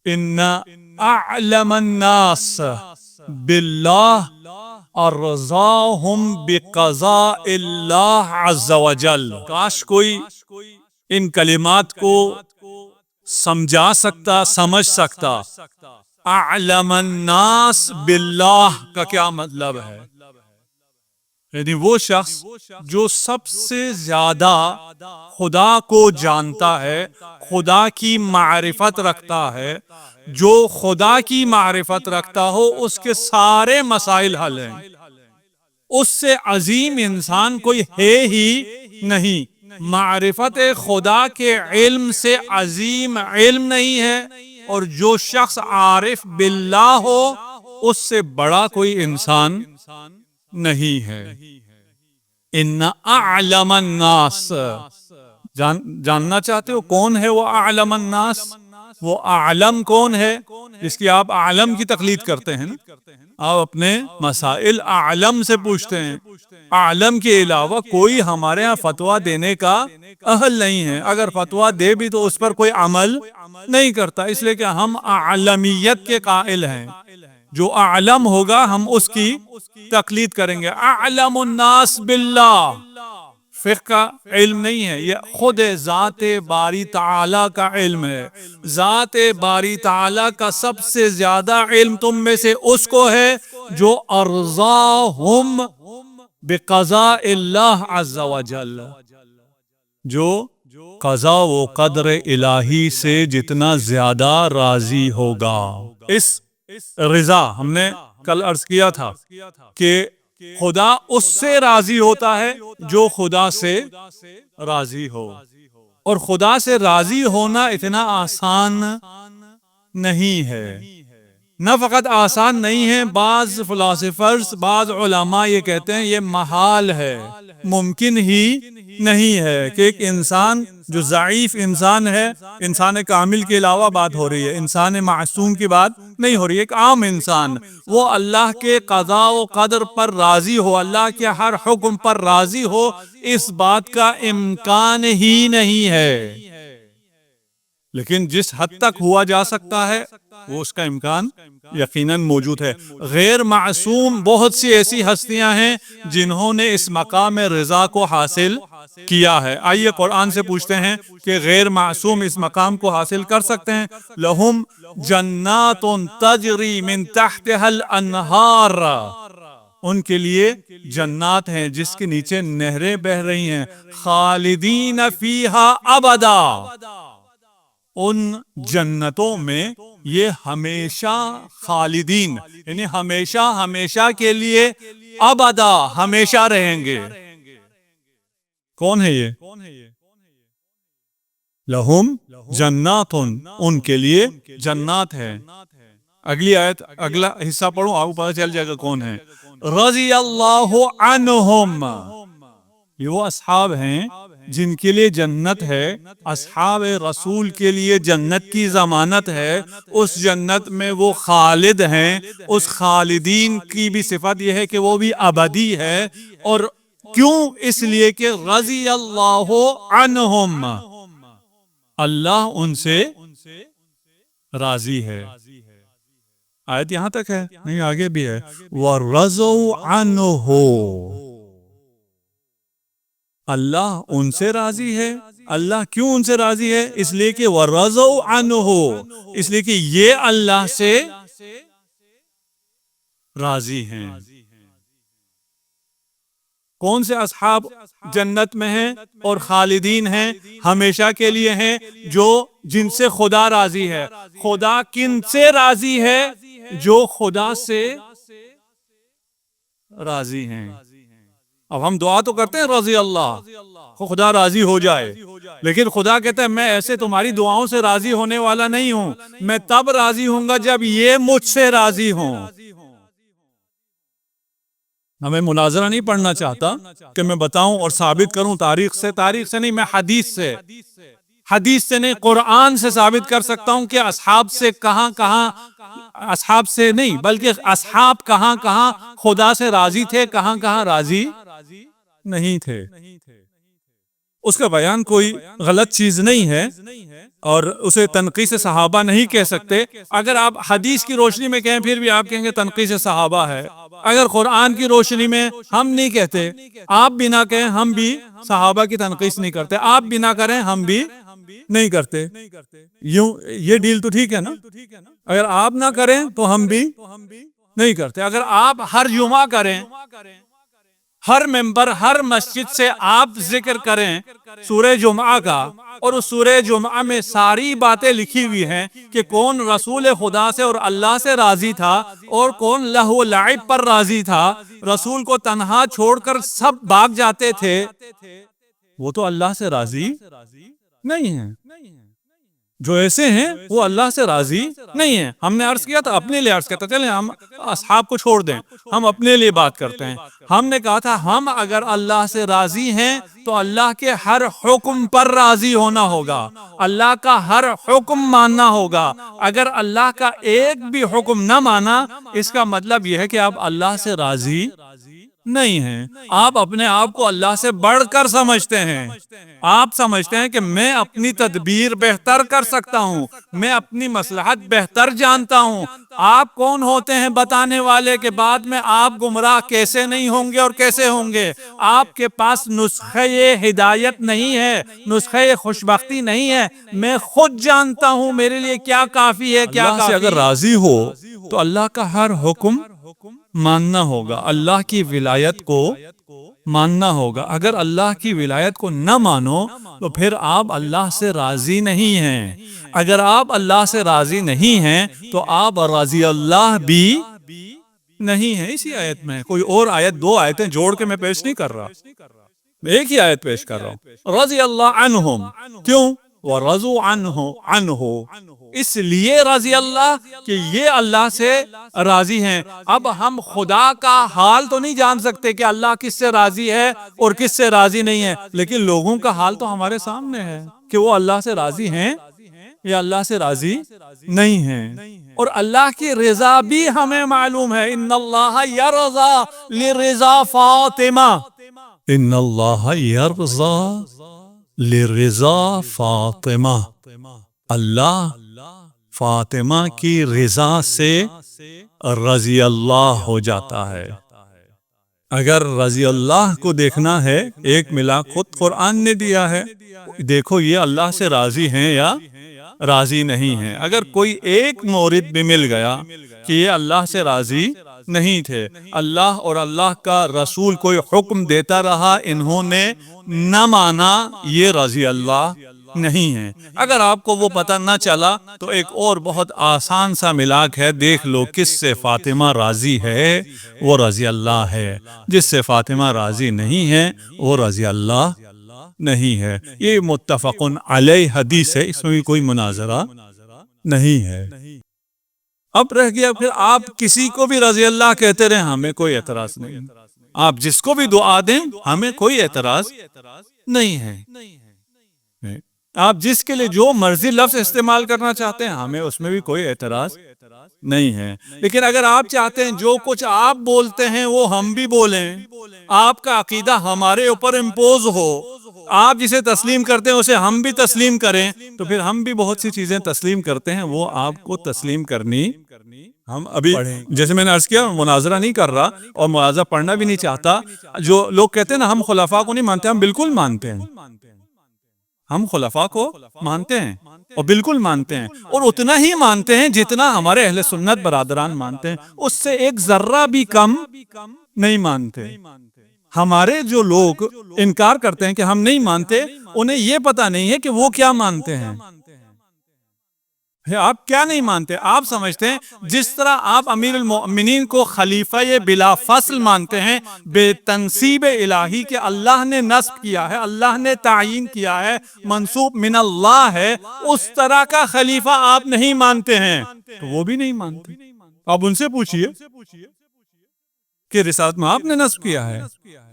ان اعلم الناس باللہ ارضاہم بقضاء اللہ عز وجل. کاش کوئی ان کلمات کو سمجھا سکتا، سمجھ سکتا. اعلم الناس باللہ کا کیا مطلب ہے؟ یعنی وہ شخص جو سب سے زیادہ خدا کو جانتا ہے، خدا کی معرفت رکھتا ہے، جو خدا کی معرفت رکھتا ہو اس کے سارے مسائل حل ہیں. اس سے عظیم انسان کوئی ہے ہی نہیں. معرفت خدا کے علم سے عظیم علم نہیں ہے، اور جو شخص عارف باللہ ہو اس سے بڑا کوئی انسان نہیں ہے. ان اعلم الناس، جاننا چاہتے ہو کون ہے وہ اعلم الناس؟ وہ اعلم کون ہے جس کی آپ اعلم کی تقلید کرتے ہیں نا؟ آپ اپنے مسائل اعلم سے پوچھتے ہیں. اعلم کے علاوہ کوئی ہمارے ہاں فتویٰ دینے کا اہل نہیں ہے. اگر فتویٰ دے بھی تو اس پر کوئی عمل نہیں کرتا، اس لیے کہ ہم اعلمیت کے قائل ہیں. جو اعلم ہوگا ہم اس کی تقلید کریں گے. اعلم الناس باللہ فقہ کا علم نہیں ہے، یہ خود ذات باری تعالی کا علم ہے. ذات باری تعالی کا سب سے زیادہ علم تم میں سے اس کو ہے جو ارضاہم بقضاء اللہ عز وجل، جو قضا و قدر الہی سے جتنا زیادہ راضی ہوگا. اس رضا ہم نے کل عرض کیا تھا کہ خدا اس سے راضی ہوتا ہے جو خدا سے راضی ہو، اور خدا سے راضی ہونا اتنا آسان نہیں ہے. نہ فقط آسان نہیں ہے، بعض فلاسفرز، بعض علماء یہ کہتے ہیں یہ محال ہے، ممکن ہی نہیں ہے کہ ایک انسان جو ضعیف انسان ہے، انسان کامل کے علاوہ بات ہو رہی ہے، انسان معصوم کی بات نہیں ہو رہی ہے، ایک عام انسان وہ اللہ کے قضاء و قدر پر راضی ہو، اللہ کے ہر حکم پر راضی ہو، اس بات کا امکان ہی نہیں ہے. لیکن جس حد تک ہوا جا سکتا ہے وہ اس کا امکان یقیناً موجود ہے. غیر معصوم بہت سی ایسی ہستیاں ہیں جنہوں نے اس مقام رضا کو حاصل کیا ہے. آئیے قرآن سے پوچھتے ہیں کہ غیر معصوم اس مقام کو حاصل کر سکتے ہیں. لہم جنات تجری من تحتها الانہار، ان کے لیے جنات ہیں جس کے نیچے نہریں بہہ رہی ہیں. خالدین فیہا ابدا، ان جنتوں میں یہ ہمیشہ خالدین یعنی ہمیشہ ہمیشہ کے لیے، ابدا ہمیشہ رہیں گے. کون ہے یہ؟ لہم جنات، ان کے لیے جنات ہے. اگلی آیت، اگلا حصہ پڑھو، آپ کو پتہ چل جائے گا کون ہے. رضی اللہ عنہم، یہ وہ اصحاب ہیں جن کے لیے جنت ہے. اصحاب رسول کے لیے جنت کی ضمانت ہے، اس جنت میں وہ خالد ہیں. اس خالدین کی بھی صفت یہ ہے کہ وہ بھی ابدی ہے. اور کیوں؟ اس لیے کہ رضی اللہ عنہم، اللہ ان سے راضی ہے. آیت یہاں تک ہے؟ نہیں، آگے بھی ہے. وَرَضَوْا عَنْهُ، اللہ ان سے راضی ہے. اللہ کیوں ان سے راضی ہے؟ اس لیے کہ وَرَضَوْا عَنْهُ، اس لیے کہ یہ اللہ سے راضی ہیں. کون سے اصحاب جنت میں ہیں اور خالدین ہیں، ہمیشہ کے لیے ہیں؟ جو جن سے خدا راضی ہے. خدا کن سے راضی ہے؟ جو خدا سے راضی ہیں. اب ہم دعا تو کرتے ہیں رضی اللہ، خدا راضی ہو جائے، لیکن خدا کہتا ہے میں ایسے تمہاری دعاؤں سے راضی ہونے والا نہیں ہوں، میں تب راضی ہوں گا جب یہ مجھ سے راضی ہوں. میں مناظرہ نہیں پڑھنا چاہتا کہ میں بتاؤں اور ثابت کروں تاریخ سے نہیں، میں حدیث سے نہیں، قرآن سے ثابت کر سکتا ہوں کہ اصحاب سے کہاں اصحاب سے نہیں بلکہ اصحاب کہاں خدا سے راضی تھے، کہاں راضی نہیں تھے. اس کا بیان کوئی غلط چیز نہیں ہے اور اسے تنقیص صحابہ نہیں کہہ سکتے. اگر آپ حدیث کی روشنی میں کہیں پھر بھی آپ کہیں گے تنقیص صحابہ ہے. اگر قرآن کی روشنی میں ہم نہیں کہتے، آپ بھی نہ کہیں ہم بھی صحابہ کی تنقیص نہیں کرتے، آپ بھی نہ کریں ہم بھی نہیں کرتے. یوں یہ ڈیل تو ٹھیک ہے نا؟ اگر آپ نہ کریں تو ہم بھی نہیں کرتے. اگر آپ ہر جمعہ کریں، ہر ممبر ہر مسجد سے آپ ذکر کریں سورہ جمعہ کا، اور اس سورہ جمعہ میں ساری باتیں لکھی ہوئی ہیں کہ کون رسول خدا سے اور اللہ سے راضی تھا اور کون لہو و لعب پر راضی تھا، رسول کو تنہا چھوڑ کر سب بھاگ جاتے تھے، وہ تو اللہ سے راضی نہیں ہیں. جو ایسے ہیں وہ اللہ سے راضی نہیں ہیں. ہم نے عرض کیا تھا، اپنے لیے عرض کرتا، چلیں ہم اصحاب کو چھوڑ دیں، ہم اپنے لیے بات کرتے ہیں. ہم نے کہا تھا ہم اگر اللہ سے راضی ہیں تو اللہ کے ہر حکم پر راضی ہونا ہوگا، اللہ کا ہر حکم ماننا ہوگا. اگر اللہ کا ایک بھی حکم نہ مانا، اس کا مطلب یہ ہے کہ آپ اللہ سے راضی نہیں ہیں. آپ اپنے آپ کو اللہ سے بڑھ کر سمجھتے ہیں. آپ سمجھتے ہیں کہ میں اپنی تدبیر بہتر کر سکتا ہوں، میں اپنی مصلحت بہتر جانتا ہوں. آپ کون ہوتے ہیں بتانے والے کہ بعد میں آپ گمراہ کیسے نہیں ہوں گے اور کیسے ہوں گے؟ آپ کے پاس نسخہ ہدایت نہیں ہے، نسخہ خوشبختی نہیں ہے. میں خود جانتا ہوں میرے لیے کیا کافی ہے، کیا کافی. اللہ سے اگر راضی ہو تو اللہ کا ہر حکم ماننا ہوگا، اللہ کی ولایت کو ماننا ہوگا. اگر اللہ کی ولایت کو نہ مانو تو پھر آپ اللہ سے راضی نہیں ہیں. اگر آپ اللہ سے راضی نہیں ہیں تو آپ رضی اللہ بھی نہیں ہیں. اسی آیت میں کوئی اور آیت، دو آیتیں جوڑ کے میں پیش نہیں کر رہا، میں ایک ہی آیت پیش کر رہا ہوں. رضی اللہ عنہم، کیوں؟ وَرَضُوا عَنْهُ، اس لیے رضی اللہ کہ یہ اللہ سے راضی ہیں. اب ہم خدا کا حال تو نہیں جان سکتے کہ اللہ کس سے راضی ہے اور کس سے راضی نہیں ہے، لیکن لوگوں کا حال تو ہمارے سامنے ہے کہ وہ اللہ سے راضی ہیں یا اللہ سے راضی نہیں ہیں. اور اللہ کی رضا بھی ہمیں معلوم ہے. ان اللہ یرضا لرضا فاطمہ، ان اللہ یرضا لرضا فاطمہ، اللہ فاطمہ کی رضا سے رضی اللہ ہو جاتا ہے. اگر رضی اللہ کو دیکھنا ہے، ایک ملا خود قرآن نے دیا ہے، دیکھو یہ اللہ سے راضی ہیں یا راضی نہیں ہیں. اگر کوئی ایک مورد بھی مل گیا کہ یہ اللہ سے راضی نہیں تھے، اللہ اور اللہ کا رسول کوئی حکم دیتا رہا، انہوں نے نہ مانا، یہ رضی اللہ نہیں ہے. اگر آپ کو وہ پتہ نہ چلا تو ایک اور بہت آسان سا ملاک ہے، دیکھ لو کس سے فاطمہ راضی ہے وہ رضی اللہ ہے، جس سے فاطمہ راضی نہیں ہے وہ رضی اللہ نہیں ہے. یہ متفق علیہ حدیث ہے، اس میں بھی کوئی مناظرہ نہیں ہے. اب رہ گیا پھر آپ کسی کو بھی رضی اللہ کہتے رہے، ہمیں کوئی اعتراض نہیں. آپ جس کو بھی دعا دیں ہمیں کوئی اعتراض نہیں ہے. آپ جس کے لیے جو مرضی لفظ استعمال کرنا چاہتے ہیں ہمیں اس میں بھی کوئی اعتراض نہیں ہے. لیکن اگر آپ چاہتے ہیں جو کچھ آپ بولتے ہیں وہ ہم بھی بولیں، آپ کا عقیدہ ہمارے اوپر امپوز ہو، آپ جسے تسلیم کرتے ہیں اسے ہم بھی تسلیم کریں، تو پھر ہم بھی بہت سی چیزیں تسلیم کرتے ہیں، وہ آپ کو تسلیم کرنی. ہم ابھی جیسے میں نے عرض کیا مناظرہ نہیں کر رہا اور مناظرہ پڑھنا بھی نہیں چاہتا. جو لوگ کہتے ہیں نا ہم خلفاء کو نہیں مانتے، ہم بالکل مانتے ہیں. ہم خلفاء کو مانتے ہیں اور بالکل مانتے ہیں، اور اتنا ہی مانتے ہیں جتنا ہمارے اہل سنت برادران مانتے ہیں، اس سے ایک ذرہ بھی کم نہیں مانتے. ہمارے جو لوگ انکار کرتے ہیں کہ ہم نہیں مانتے، انہیں یہ پتہ نہیں ہے کہ وہ کیا مانتے ہیں. آپ کیا نہیں مانتے؟ آپ سمجھتے ہیں جس طرح آپ امیر المؤمنین کو خلیفہ بلا فصل مانتے ہیں، بے تنصیب الہی کہ اللہ نے نصب کیا ہے، اللہ نے تعیین کیا ہے، منصوب من اللہ ہے، اس طرح کا خلیفہ آپ نہیں مانتے ہیں، تو وہ بھی نہیں مانتے. آپ ان سے پوچھئے کہ رسالت میں آپ نے نصب کیا ہے،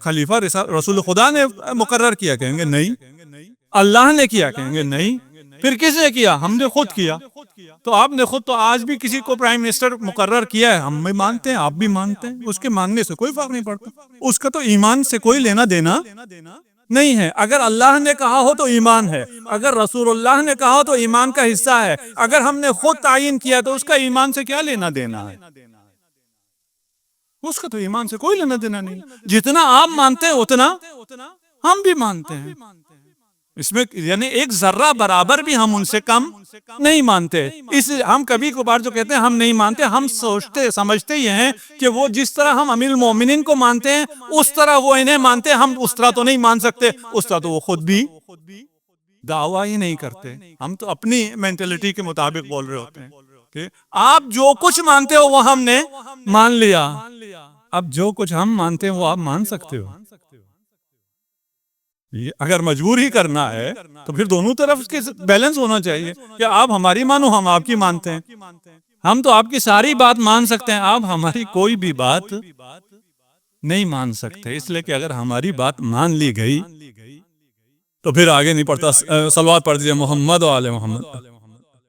خلیفہ رسول خدا نے مقرر کیا، کہیں گے نہیں. اللہ نے کیا، کہیں گے نہیں. پھر کس نے کیا؟ ہم نے خود کیا. تو آپ نے خود تو آج بھی کسی کو پرائم منسٹر مقرر کیا ہے، ہم بھی مانتے ہیں، آپ بھی مانتے ہیں، اس کے ماننے سے کوئی فرق نہیں پڑتا، اس کا تو ایمان سے کوئی لینا دینا نہیں ہے. اگر اللہ نے کہا ہو تو ایمان ہے, اگر رسول اللہ نے کہا ہو تو ایمان کا حصہ ہے. اگر ہم نے خود تعین کیا تو اس کا ایمان سے کیا لینا دینا ہے؟ اس کا تو ایمان سے کوئی لینا دینا نہیں. جتنا آپ مانتے ہیں اتنا ہم بھی مانتے ہیں. اس میں یعنی ایک ذرہ برابر بھی ہم ان سے کم نہیں مانتے. ہم کبھی کبھار جو کہتے ہیں ہم نہیں مانتے, ہم سوچتے سمجھتے یہ ہیں کہ وہ جس طرح ہم امیر المومنین کو مانتے ہیں اس طرح وہ انہیں مانتے ہیں. ہم اس طرح تو نہیں مان سکتے, اس طرح تو وہ خود بھی دعویٰ ہی نہیں کرتے. ہم تو اپنی مینٹلٹی کے مطابق بول رہے ہوتے ہیں کہ آپ جو کچھ مانتے ہو وہ ہم نے مان لیا. اب جو کچھ ہم مانتے ہیں وہ آپ مان سکتے ہو. اگر مجبور ہی کرنا ہے تو پھر دونوں طرف کے بیلنس ہونا چاہیے کہ آپ ہماری مانو, ہم آپ کی مانتے ہیں. ہم تو آپ کی ساری بات مان سکتے ہیں, آپ ہماری کوئی بھی بات نہیں مان سکتے. اس لیے کہ اگر ہماری بات مان لی گئی تو پھر آگے نہیں پڑتا. صلوات پڑھ دیجئے محمد و آل محمد.